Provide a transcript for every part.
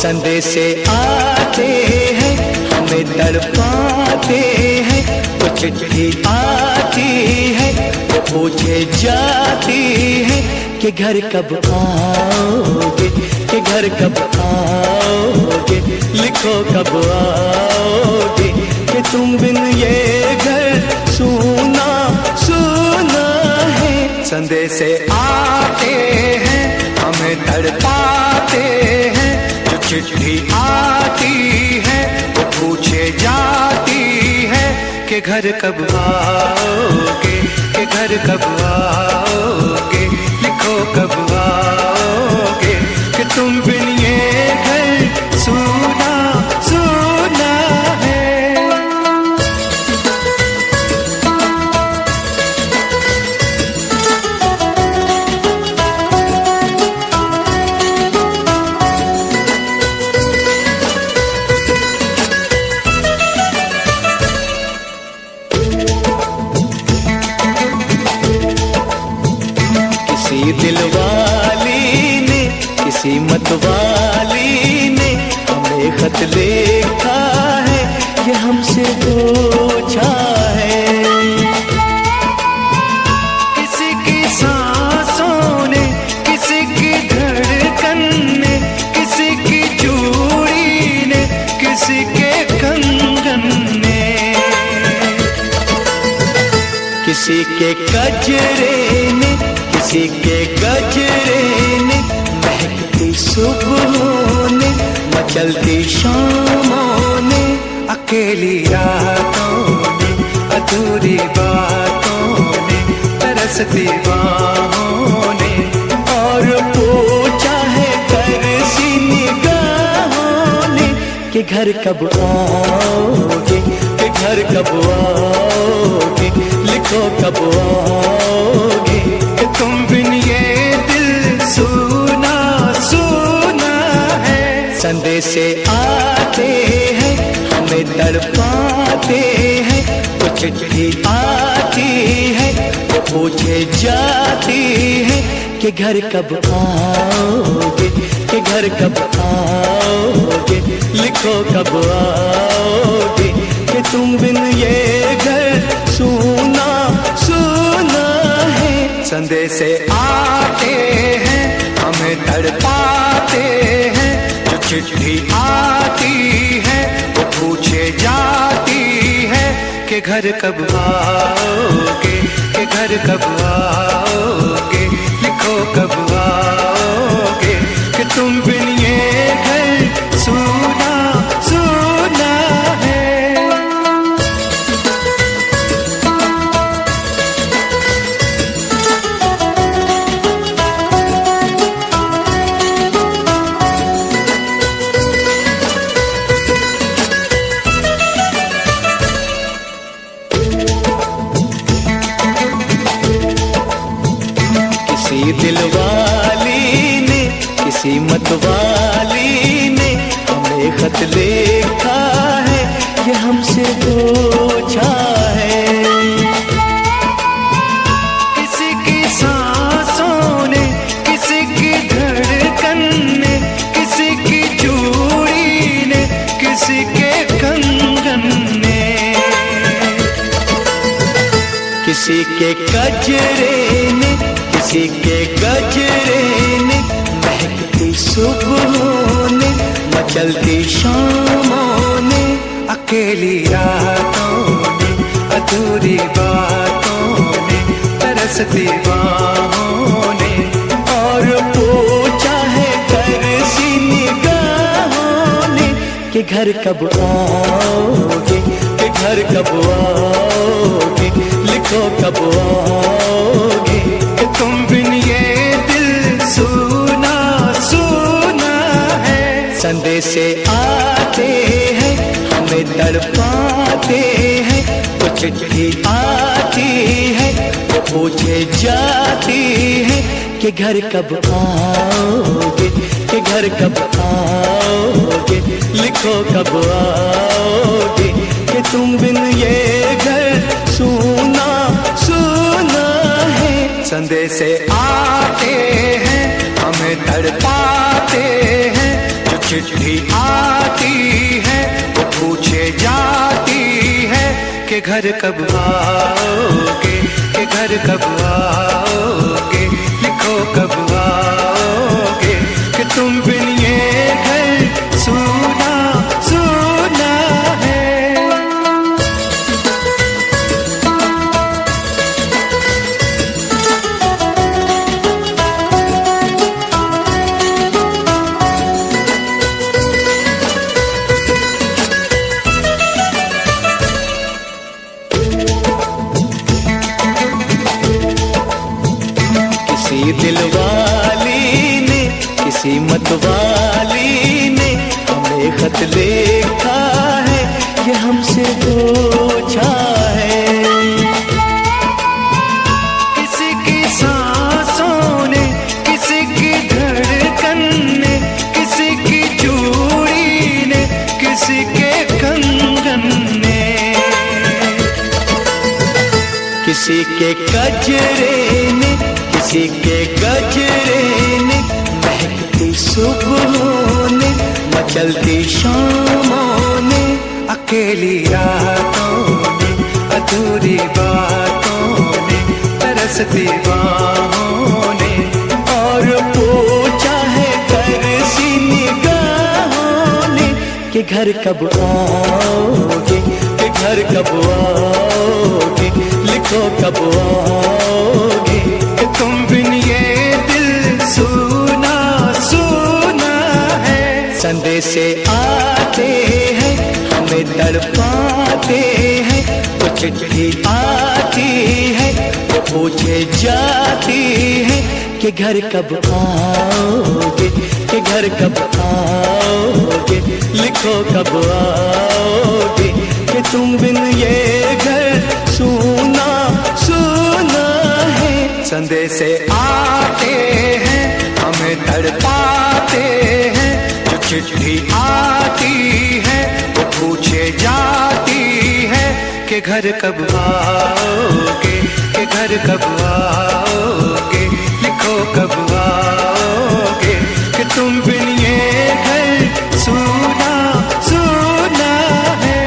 संदेशे आते हैं हमें तड़पाते हैं, वो चिट्ठी आती है वो पूछे जाती है कि घर कब आओगे, कि घर कब आओगे, लिखो कब आओगे, कि तुम बिन ये घर सूना सूना है। संदेशे आते हैं हमें तड़पाते हैं, जो चिट्ठी आती है वो पूछे जाती है कि घर कब आओगे, कि घर कब आओगे, लिखो कब आओगे, कि तुम बिन ये घर सूना सूना है। किसी दिलवाली ने किसी मतवाली ने हमें खत लिखा है, ये हमसे पूछा है। किसी की सांसों ने, किसी की धड़कन ने, किसी की चूड़ी ने, किसी के कंगन ने, किसी के गजरे ने, किसी के गजरे ने, महकती सुबहों ने, मचलती शामों ने, अकेली रातों ने, अधूरी बातों ने, तरसती बाहों ने, और पूछा है तरसी निगाहों ने कि घर कब आओगे, कि घर कब आओगे, लिखो कब आओगे, कि तुम बिन ये दिल सूना सूना है। संदेशे आते हैं हमें तड़पाते हैं, वो चिट्ठी आती है वो पूछे जाती है कि घर कब आओगे, कि घर कब आओगे, लिखो कब आओगे, कि तुम बिन ये घर सूना सूना है। संदेशे आते हैं हमें तड़पाते हैं, जो चिट्ठी आती है वो पूछे जाती है कि घर कब आओगे, कि घर कब आओगे, लिखो कब आओगे, कि तुम बिन ये घर सूना सूना है। किसी दिलवाली ने किसी मतवाली ने हमें खत लिखा है, ये हमसे पूछा है। किसी की सांसों ने, किसी की धड़कन ने, किसी की चूड़ी ने, किसी के कंगन ने, किसी के गजरे ने, किसी के गजरे ने, महकती सुबहों ने, मचलती शामों ने, अकेली रातों ने, अधूरी बातों ने, तरसती बाहों ने, और पूछा है तरसी निगाहों ने कि घर कब आओगे, कि घर कब आओगे, लिखो कब आओगे, कि तुम बिन ये दिल सूना सूना है। संदेशे आते हैं हमें तड़पाते हैं, वो चिट्ठी आती है वो पूछे जाती है कि घर कब आओगे, कि घर कब आओगे, लिखो कब आओगे, कि तुम बिन ये घर सूना सूना है। संदेशे आते हैं हमें तड़पाते हैं, जो चिट्ठी आती है वो पूछे जाती है कि घर कब आओगे, कि घर कब आओगे, लिखो कब आओगे, कि तुम बिन ये घर सूना सूना है। किसी दिलवाली ने, किसी मतवाली ने हमें खत लिखा है, ये हमसे पूछा है। किसी की सांसों ने, किसी की धड़कन ने, किसी की चूड़ी ने, किसी के कंगन ने, किसी के गजरे ने, किसी के गजरे ने, महकती सुबहों ने, मचलती शामों ने, अकेली रातों ने, अधूरी बातों ने, तरसती बाहों ने, और पूछा है तरसी निगाहों ने कि घर कब आओगे, कि घर कब आओगे, लिखो कब आओगे, कि तुम बिन ये दिल सूना सूना है। संदेशे आते हैं हमें तड़पाते हैं, वो चिट्ठी आती है वो पूछे जाती है कि घर कब आओगे, कि घर कब आओगे, लिखो कब आओगे, कि तुम बिन ये घर सूना सूना है। संदेशे आते हैं हमें तड़पाते हैं, जो चिट्ठी आती है वो पूछे जाती है कि घर कब आओगे, कि घर कब आओगे, लिखो कब आओगे, कि तुम बिन ये घर सूना सूना है।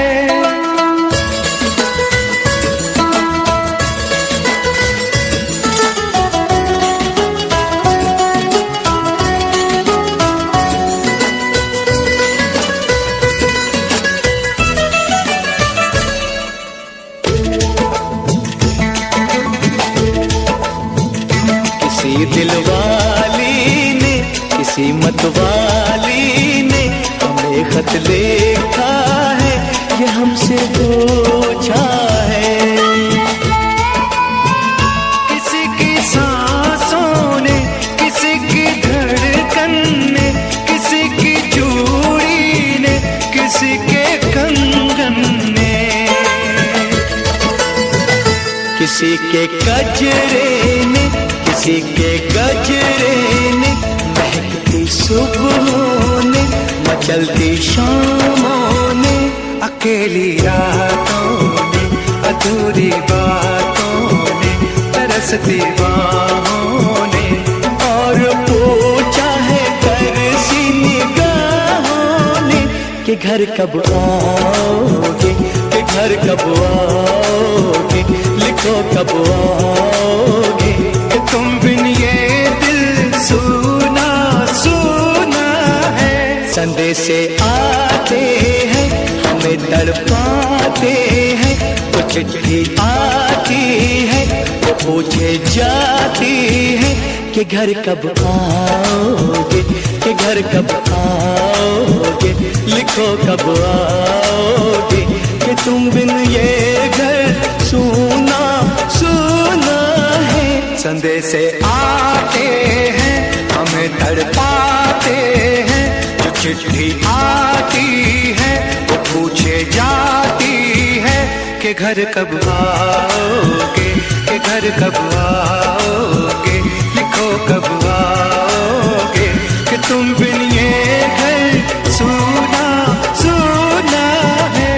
किसी दिलवाली ने, किसी मतवाली ने हमें खत लिखा है, ये हमसे पूछा है। किसी की सांसों ने, किसी की धड़कन ने, किसी की चूड़ी ने, किसी के कंगन ने, किसी के गजरे ने, किसी के गजरे ने, महकती सुबहों ने, मचलती शामों ने, अकेली रातों ने, अधूरी बातों ने, तरसती बाहों ने, और पूछा है तरसी निगाहों ने कि घर कब आओगे, कि घर कब आओगे, लिखो कब आओगे, कि तुम बिन ये दिल सूना सूना है। संदेशे आते हैं हमें तड़पाते हैं, वो चिट्ठी आती है वो पूछे जाती है कि घर कब आओगे, कि घर कब आओगे, लिखो कब आओगे, कि तुम बिन ये घर सूना सूना है। संदेशे आते हैं हमें तड़पाते हैं, जो चिट्ठी आती है वो पूछे जाती है कि घर कब आओगे, कि घर कब आओगे, लिखो कब आओगे, कि तुम बिन ये घर सूना सूना है।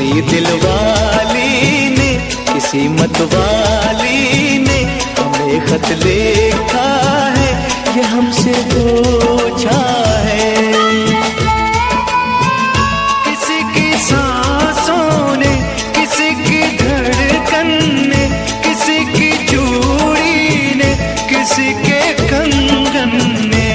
किसी दिलवाली ने, किसी मतवाली ने हमें खत लिखा है, ये हमसे पूछा है। किसी की सांसों ने, किसी की धड़कन ने, किसी की चूड़ी ने, किसी के कंगन ने,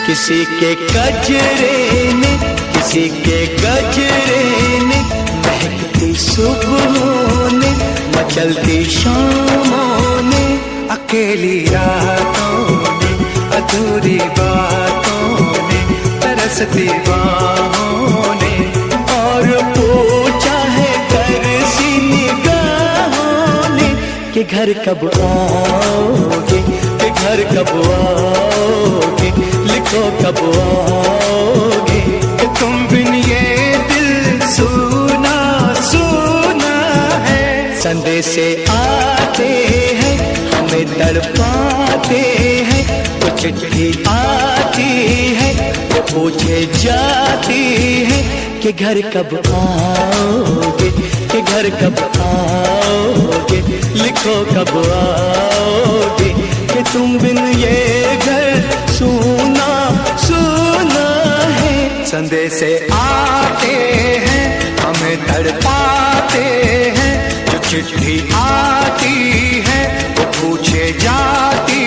किसी के गजरे ने, किसी के गजरे ने, महकती सुबहों ने, मचलती शामों ने, अकेली रातों ने, अधूरी बातों ने, तरसती बाहों ने, और पूछा है तरसी निगाहों ने कि घर कब आओगे, कि घर कब आओगे, लिखो कब आओगे, कि तुम बिन ये दिल सुना सुना है। संदेश आते हैं, हमें तड़पाते हैं, वो चिट्ठी आती है, वो पूछे जाती है कि घर कब आओगे, कि घर कब आओगे, लिखो कब आओगे, कि तुम बिन ये घर सुना सुना है। संदेश आते हैं, हमें तड़पाते हैं, जो चिट्ठी आती है, वो पूछे जाती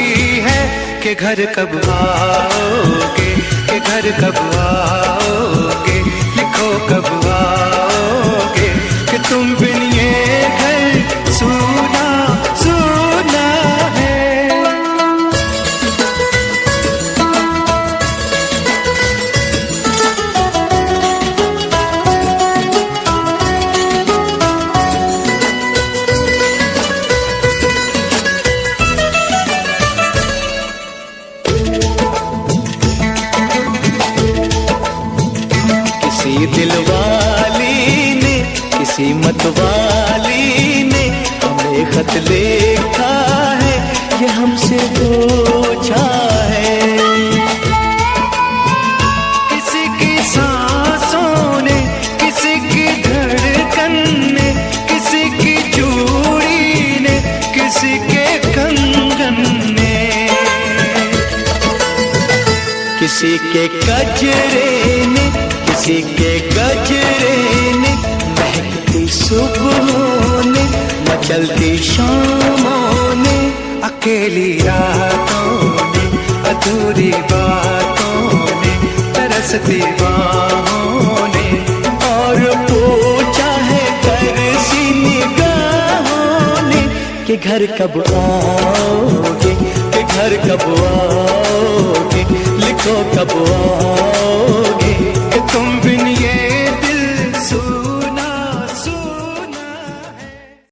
है कि घर कब आओगे, कि घर कब आओगे, लिखो कब आओगे, कि तुम बिन ये घर सुना सुना है। किसी दिलवाली ने, किसी मतवाली ने हमें खत लिखा है, ये हमसे पूछा है। किसी की सांसों ने, किसी की धड़कन ने, किसी की चूड़ी ने, किसी के कंगन ने, किसी के गजरे ने, किसी के गजरे ने, महकती सुबहों ने, मचलती शामों ने, अकेली रातों ने, अधूरी बातों ने, तरसती बाहों ने, और पूछा है तरसी निगाहों ने कि घर कब आओगे, कि घर कब आओगे, लिखो कब आओगे, कि तुम बिन ये